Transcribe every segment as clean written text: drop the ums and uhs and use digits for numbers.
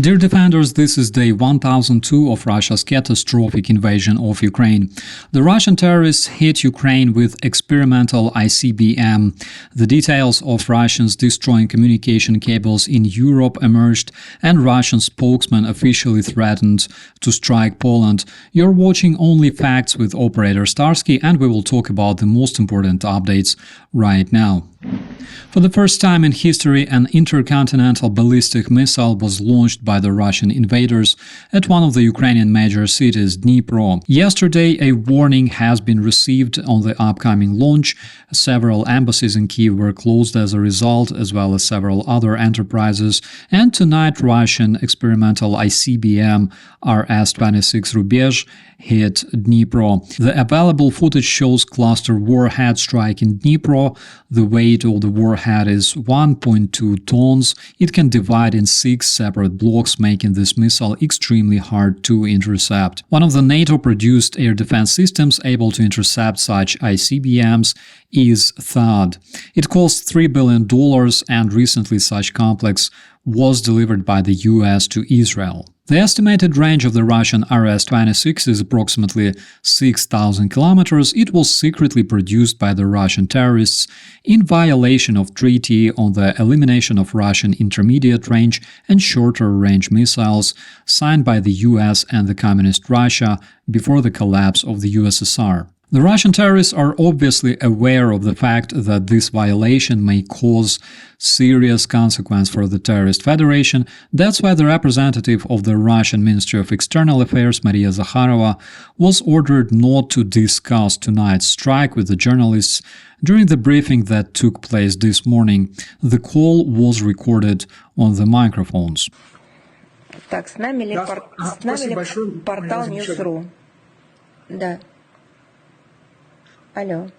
Dear defenders, this is day 1002 of Russia's catastrophic invasion of Ukraine. The Russian terrorists hit Ukraine with experimental ICBM. The details of Russians destroying communication cables in Europe emerged, and Russian spokesman officially threatened to strike Poland. You're watching Only Facts with Operator Starsky, and we will talk about the most important updates right now. For the first time in history, an intercontinental ballistic missile was launched by the Russian invaders at one of the Ukrainian major cities, Dnipro. Yesterday, a warning has been received on the upcoming launch. Several embassies in Kyiv were closed as a result, as well as several other enterprises. And tonight, Russian experimental ICBM RS-26 Rubizh hit Dnipro. The available footage shows cluster warhead strike in Dnipro. The weight of the warhead is 1.2 tons. It can divide in 6 separate blocks, making this missile extremely hard to intercept. One of the NATO-produced air defense systems able to intercept such ICBMs is THAAD. It costs $3 billion, and recently such complex was delivered by the US to Israel. The estimated range of the Russian RS-26 is approximately 6,000 kilometers. It was secretly produced by the Russian terrorists in violation of treaty on the elimination of Russian intermediate-range and shorter-range missiles signed by the US and the Communist Russia before the collapse of the USSR. The Russian terrorists are obviously aware of the fact that this violation may cause serious consequence for the terrorist federation. That's why the representative of the Russian Ministry of External Affairs, Maria Zakharova, was ordered not to discuss tonight's strike with the journalists during the briefing that took place this morning. The call was recorded on the microphones. Так, с нами ли портал News.ru? Да. Алло.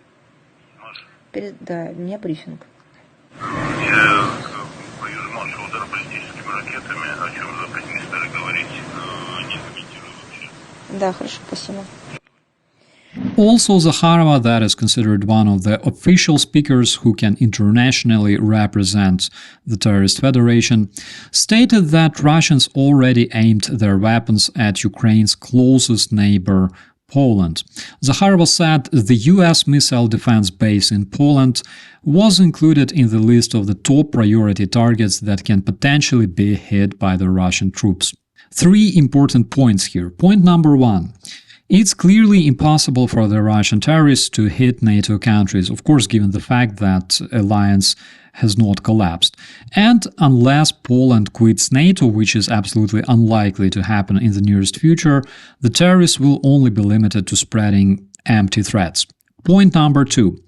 Да, у меня брифинг. Я боюсь нашего удара баллистическими ракетами, о чем запад не стали говорить, не комментирую вообще. Да, хорошо, спасибо. Also, Zakharova, that is considered one of the official speakers who can internationally represent the terrorist federation, stated that Russians already aimed their weapons at Ukraine's closest neighbor, Poland. Zakharova said the US missile defense base in Poland was included in the list of the top priority targets that can potentially be hit by the Russian troops. 3 important points here. Point number 1. It's clearly impossible for the Russian terrorists to hit NATO countries, of course, given the fact that alliance has not collapsed. And unless Poland quits NATO, which is absolutely unlikely to happen in the nearest future, the terrorists will only be limited to spreading empty threats. Point number 2.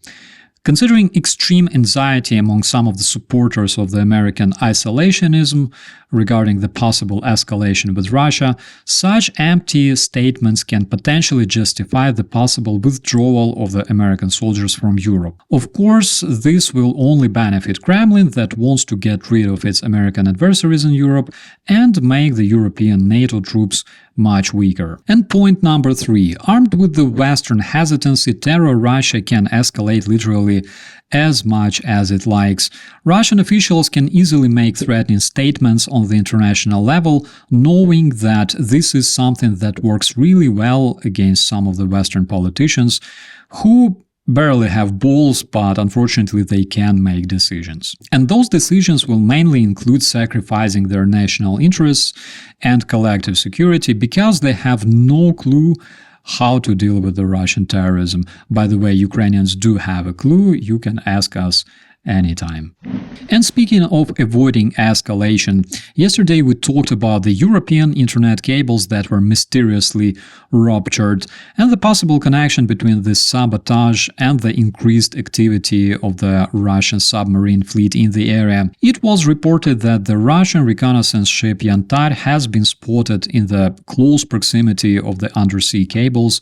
Considering extreme anxiety among some of the supporters of the American isolationism regarding the possible escalation with Russia, such empty statements can potentially justify the possible withdrawal of the American soldiers from Europe. Of course, this will only benefit Kremlin, that wants to get rid of its American adversaries in Europe and make the European NATO troops much weaker. And point number 3. Armed with the Western hesitancy, terror Russia can escalate literally as much as it likes. Russian officials can easily make threatening statements on the international level, knowing that this is something that works really well against some of the Western politicians who barely have balls, but unfortunately they can make decisions. And those decisions will mainly include sacrificing their national interests and collective security because they have no clue how to deal with the Russian terrorism. By the way, Ukrainians do have a clue. You can ask us anytime. And speaking of avoiding escalation, yesterday we talked about the European internet cables that were mysteriously ruptured and the possible connection between this sabotage and the increased activity of the Russian submarine fleet in the area. It was reported that the Russian reconnaissance ship Yantar has been spotted in the close proximity of the undersea cables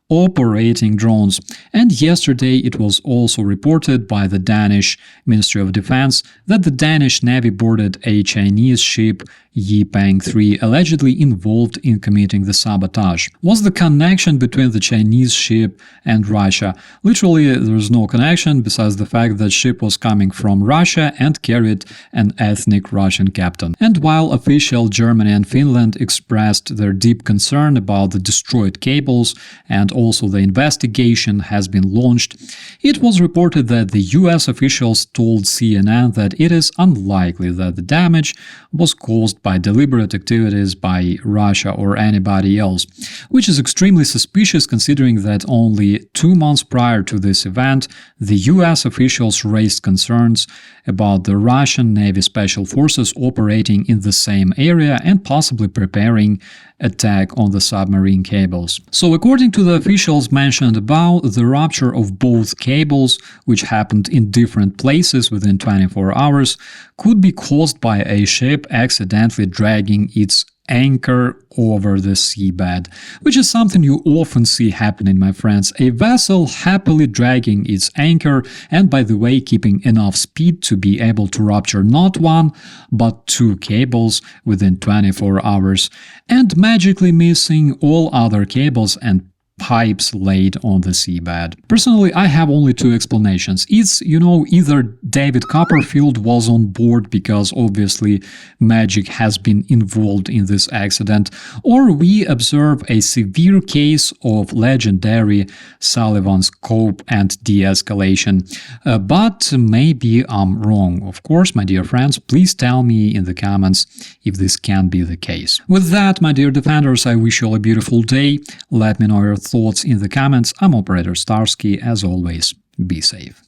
operating drones. And yesterday it was also reported by the Danish Ministry of Defense that the Danish Navy boarded a Chinese ship Yipeng 3 allegedly involved in committing the sabotage. What's the connection between the Chinese ship and Russia? Literally, there's no connection besides the fact that ship was coming from Russia and carried an ethnic Russian captain. And while official Germany and Finland expressed their deep concern about the destroyed cables and also the investigation has been launched, it was reported that the US officials told CNN that it is unlikely that the damage was caused by deliberate activities by Russia or anybody else, which is extremely suspicious considering that only 2 months prior to this event, the US officials raised concerns about the Russian Navy Special Forces operating in the same area and possibly preparing attack on the submarine cables. So according to the officials mentioned above, the rupture of both cables, which happened in different places within 24 hours, could be caused by a ship accidentally dragging its anchor over the seabed, which is something you often see happening, my friends. A vessel happily dragging its anchor and, by the way, keeping enough speed to be able to rupture not one, but 2 cables within 24 hours, and magically missing all other cables and pipes laid on the seabed. Personally, I have only 2 explanations. It's, either David Copperfield was on board because obviously magic has been involved in this accident, or we observe a severe case of legendary Sullivan's cope and de-escalation. But maybe I'm wrong. Of course, my dear friends, please tell me in the comments if this can be the case. With that, my dear defenders, I wish you all a beautiful day. Let me know your thoughts in the comments. I'm Operator Starsky. As always, be safe.